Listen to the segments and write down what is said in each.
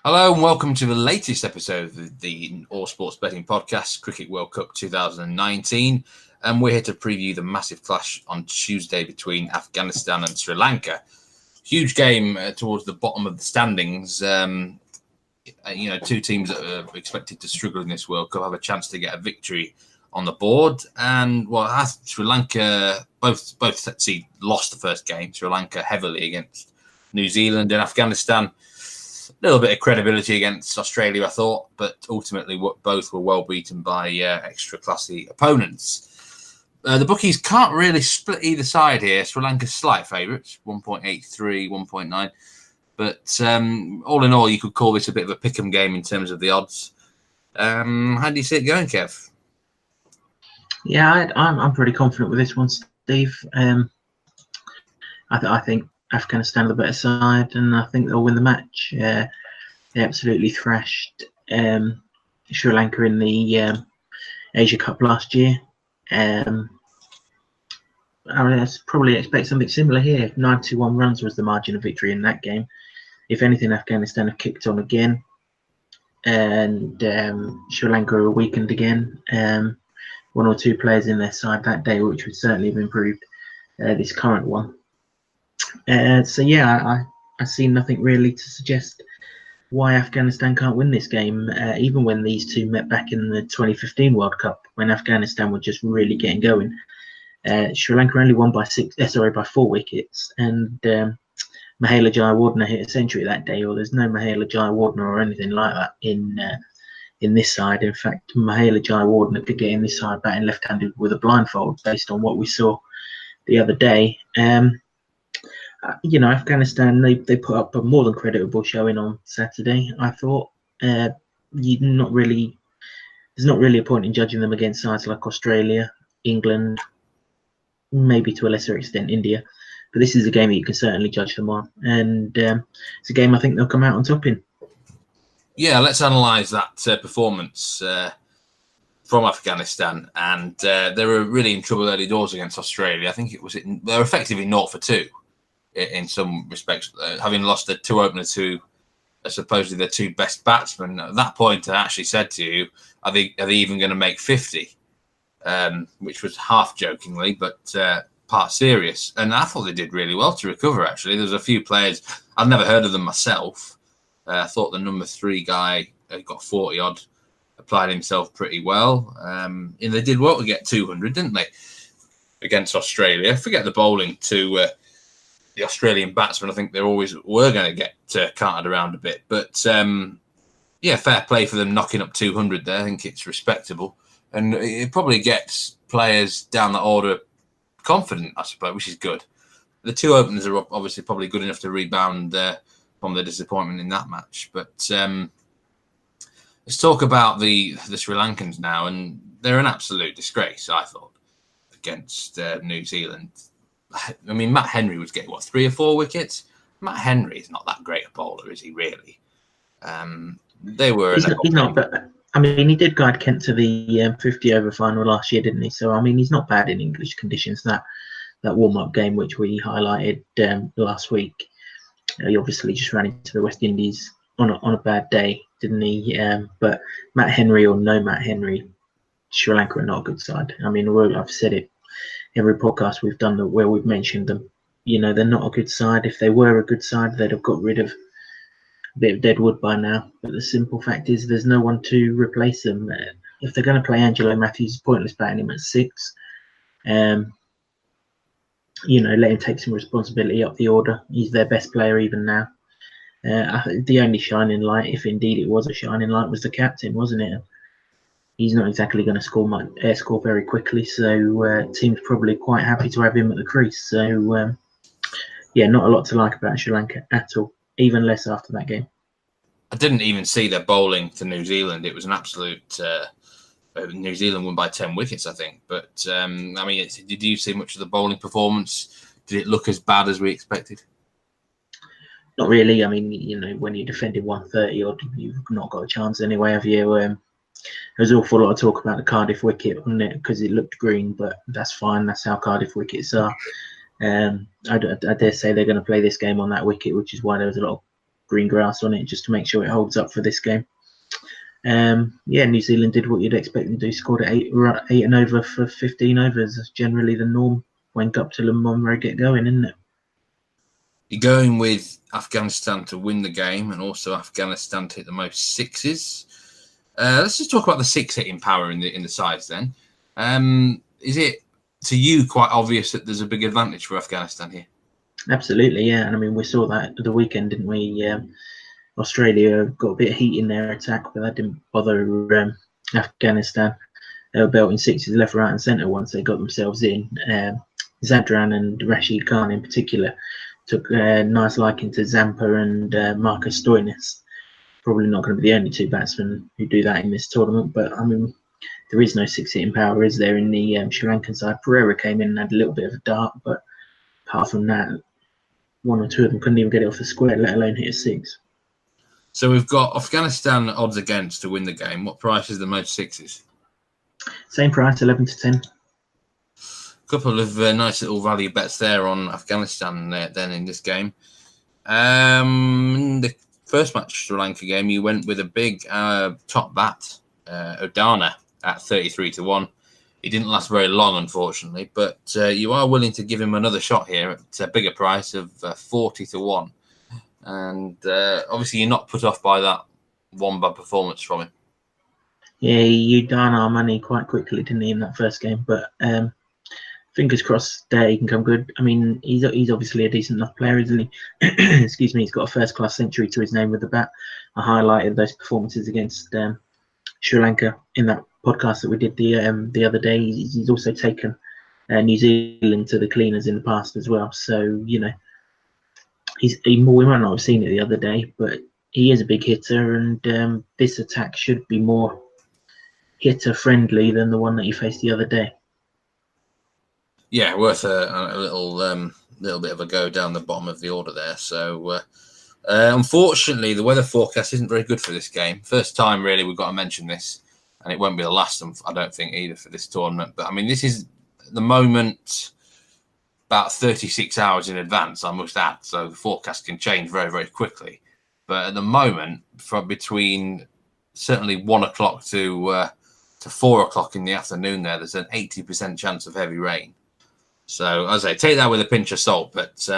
Hello and welcome to the latest episode of the All Sports Betting Podcast, Cricket World Cup 2019. And we're here to preview the massive clash on Tuesday between Afghanistan and Sri Lanka. Huge game towards the bottom of the standings. Two teams that are expected to struggle in this World Cup have a chance to get a victory on the board. And Sri Lanka both lost the first game. Sri Lanka heavily against New Zealand, and Afghanistan a little bit of credibility against Australia, I thought, but ultimately both were well beaten by extra classy opponents. The bookies can't really split either side here. Sri Lanka's slight favourites, 1.83, 1.9. But all in all, you could call this a bit of a pick'em game in terms of the odds. How do you see it going, Kev? Yeah, I'm pretty confident with this one, Steve. I think Afghanistan are the better side, and I think they'll win the match. They absolutely thrashed Sri Lanka in the Asia Cup last year. I probably expect something similar here. 91 runs was the margin of victory in that game. If anything, Afghanistan have kicked on again, and Sri Lanka are weakened again. One or two players in their side that day, which would certainly have improved this current one. I see nothing really to suggest why Afghanistan can't win this game. Even when these two met back in the 2015 World Cup, when Afghanistan were just really getting going, Sri Lanka only won by 4 wickets, and Mahela Jayawardene hit a century that day. Or there's no Mahela Jayawardene or anything like that in this side. In fact, Mahela Jayawardene could get in this side batting left-handed with a blindfold, based on what we saw the other day. Afghanistan, they put up a more than creditable showing on Saturday. I thought there's not really a point in judging them against sides like Australia, England, maybe to a lesser extent India. But this is a game that you can certainly judge them on, and it's a game I think they'll come out on top in. Yeah, let's analyse that performance from Afghanistan, and they were really in trouble early doors against Australia. I think they were effectively 0 for 2 in some respects, having lost their two openers who are supposedly their two best batsmen. At that point, I actually said to you, are they even going to make 50? Which was half jokingly, but part serious. And I thought they did really well to recover, actually. There's a few players, I've never heard of them myself. I thought the number 3 guy got 40-odd, applied himself pretty well. And they did well to get 200, didn't they, against Australia? Forget the bowling to the Australian batsmen. I think they always were going to get carted around a bit. But, fair play for them knocking up 200 there. I think it's respectable. And it probably gets players down the order confident, I suppose, which is good. The two openers are obviously probably good enough to rebound from the disappointment in that match. But let's talk about the Sri Lankans now. And they're an absolute disgrace, I thought, against New Zealand. I mean, Matt Henry was getting, 3 or 4 wickets? Matt Henry is not that great a bowler, is he, really? They were... He's not, but... I mean, he did guide Kent to the 50-over final last year, didn't he? So, I mean, he's not bad in English conditions. That warm-up game, which we highlighted last week, he obviously just ran into the West Indies on a bad day, didn't he? But Matt Henry or no Matt Henry, Sri Lanka are not a good side. I mean, I've said it every podcast we've done where we've mentioned them. They're not a good side. If they were a good side, they'd have got rid of a bit of dead wood by now, but the simple fact is there's no one to replace them. If they're going to play Angelo Matthews, it's pointless batting him at 6. Let him take some responsibility up the order. He's their best player even now. The only shining light, if indeed it was a shining light, was the captain, wasn't it? He's not exactly going to score very quickly, so team's probably quite happy to have him at the crease. So not a lot to like about Sri Lanka at all. Even less after that game. I didn't even see their bowling to New Zealand. It was an absolute... New Zealand won by 10 wickets, I think. But, did you see much of the bowling performance? Did it look as bad as we expected? Not really. I mean, when you defended 130, or you've not got a chance anyway, have you? There was an awful lot of talk about the Cardiff wicket, wasn't it? Because it looked green, but that's fine. That's how Cardiff wickets are. I dare say they're going to play this game on that wicket, which is why there was a lot of green grass on it just to make sure it holds up for this game. New Zealand did what you'd expect them to do, scored at 8 and over for 15 overs. That's generally the norm when Guptill and Monroe get going, isn't it? You're going with Afghanistan to win the game and also Afghanistan to hit the most sixes. Let's just talk about the six hitting power in the sides then. Is it, to you, quite obvious that there's a big advantage for Afghanistan here? Absolutely, yeah. And I mean, we saw that at the weekend, didn't we? Australia got a bit of heat in their attack, but that didn't bother Afghanistan. They were belting sixes left, right, and centre once they got themselves in. Zadran and Rashid Khan, in particular, took a nice liking to Zampa and Marcus Stoinis. Probably not going to be the only two batsmen who do that in this tournament, but I mean, there is no six hitting power, is there, in the Sri Lankan side? Pereira came in and had a little bit of a dart, but apart from that, one or two of them couldn't even get it off the square, let alone hit a six. So we've got Afghanistan odds against to win the game. What price is the most sixes? Same price, 11 to 10. A couple of nice little value bets there on Afghanistan then in this game. The first match, Sri Lanka game, you went with a big top bat, Odana, at 33 to 1. He didn't last very long, unfortunately, but you are willing to give him another shot here at a bigger price of 40 to 1. And obviously, you're not put off by that one bad performance from him. Yeah, you done our money quite quickly, didn't he, in that first game? But fingers crossed that he can come good. I mean, he's obviously a decent enough player, isn't he? Excuse me, he's got a first-class century to his name with the bat. I highlighted those performances against Sri Lanka in that podcast that we did the other day. He's also taken New Zealand to the cleaners in the past as well. So, you know, we might not have seen it the other day, but he is a big hitter, and this attack should be more hitter-friendly than the one that he faced the other day. Yeah, worth a little bit of a go down the bottom of the order there. So, unfortunately, the weather forecast isn't very good for this game. First time, really, we've got to mention this, and it won't be the last, I don't think, either for this tournament. But, I mean, this is the moment about 36 hours in advance, I must add. So the forecast can change very, very quickly. But at the moment, from between certainly 1 o'clock to 4 o'clock in the afternoon there's an 80% chance of heavy rain. So, as I say, take that with a pinch of salt. But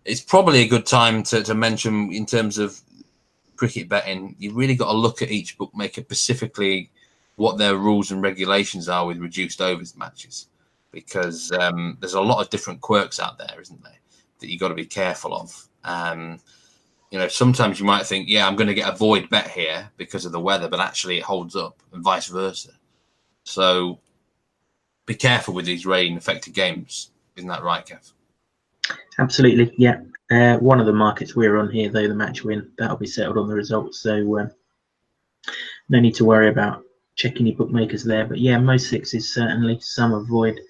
it's probably a good time to mention in terms of cricket betting, you've really got to look at each bookmaker specifically what their rules and regulations are with reduced overs matches. Because there's a lot of different quirks out there, isn't there, that you've got to be careful of. You know, sometimes you might think, yeah, I'm going to get a void bet here because of the weather, but actually it holds up and vice versa. So be careful with these rain-affected games. Isn't that right, Kev? Absolutely, yeah. One of the markets we're on here, though, the match win, that'll be settled on the results. So no need to worry about checking your bookmakers there. But yeah, most sixes certainly, some avoid.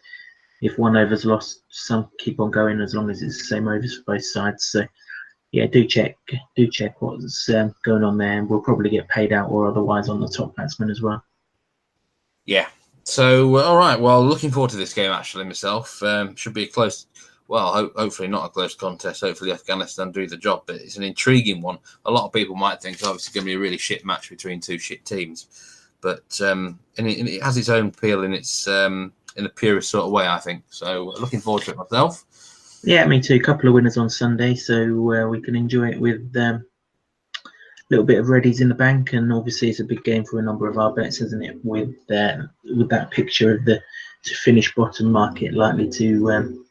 If one over's lost, some keep on going as long as it's the same overs for both sides. So yeah, do check what's going on there, and we'll probably get paid out or otherwise on the top batsman as well. Yeah. So all right. Well, looking forward to this game actually myself. Should be a close. Well, hopefully not a close contest. Hopefully Afghanistan do the job, but it's an intriguing one. A lot of people might think it's obviously going to be a really shit match between two shit teams, but and it has its own appeal in its in a purest sort of way, I think. So looking forward to it myself. Yeah, me too. A couple of winners on Sunday, so we can enjoy it with a little bit of readies in the bank. And obviously, it's a big game for a number of our bets, isn't it? With that picture of the to finish bottom market likely to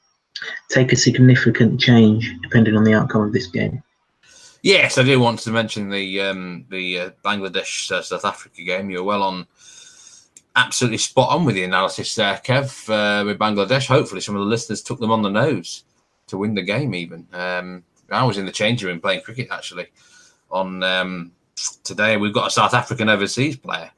take a significant change depending on the outcome of this game. Yes, I do want to mention the Bangladesh South Africa game. You're well on. Absolutely spot on with the analysis there, Kev, with Bangladesh. Hopefully some of the listeners took them on the nose to win the game even. I was in the changing room playing cricket, actually, on today. We've got a South African overseas player,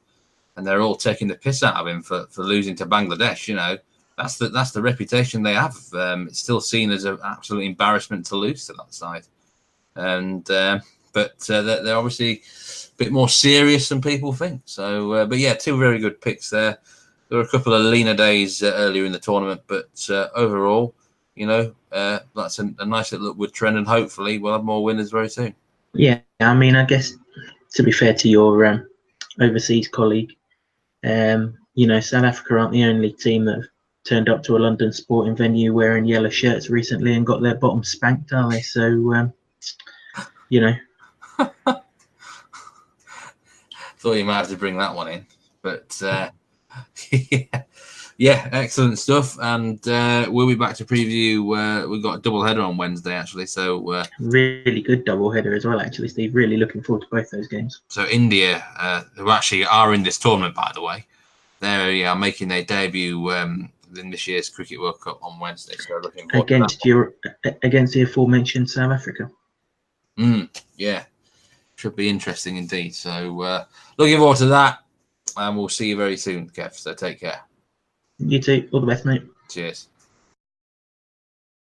and they're all taking the piss out of him for losing to Bangladesh. You know, that's the reputation they have. It's still seen as an absolute embarrassment to lose to that side. And but they're obviously a bit more serious than people think. So, but yeah, two very good picks there. There were a couple of leaner days earlier in the tournament, but overall, you know, that's a nice little upward trend, and hopefully we'll have more winners very soon. Yeah, I mean, I guess to be fair to your overseas colleague, South Africa aren't the only team that have turned up to a London sporting venue wearing yellow shirts recently and got their bottom spanked, are they? So, Thought you might have to bring that one in, but yeah, excellent stuff. And we'll be back to preview. We've got a double header on Wednesday, actually. So really good double header as well, actually, Steve. Really looking forward to both those games. So India, who actually are in this tournament, by the way, they are making their debut in this year's Cricket World Cup on Wednesday. So looking forward against the aforementioned South Africa. Yeah, should be interesting indeed. So looking forward to that, and we'll see you very soon, Kev. So take care. You too. All the best, mate. Cheers.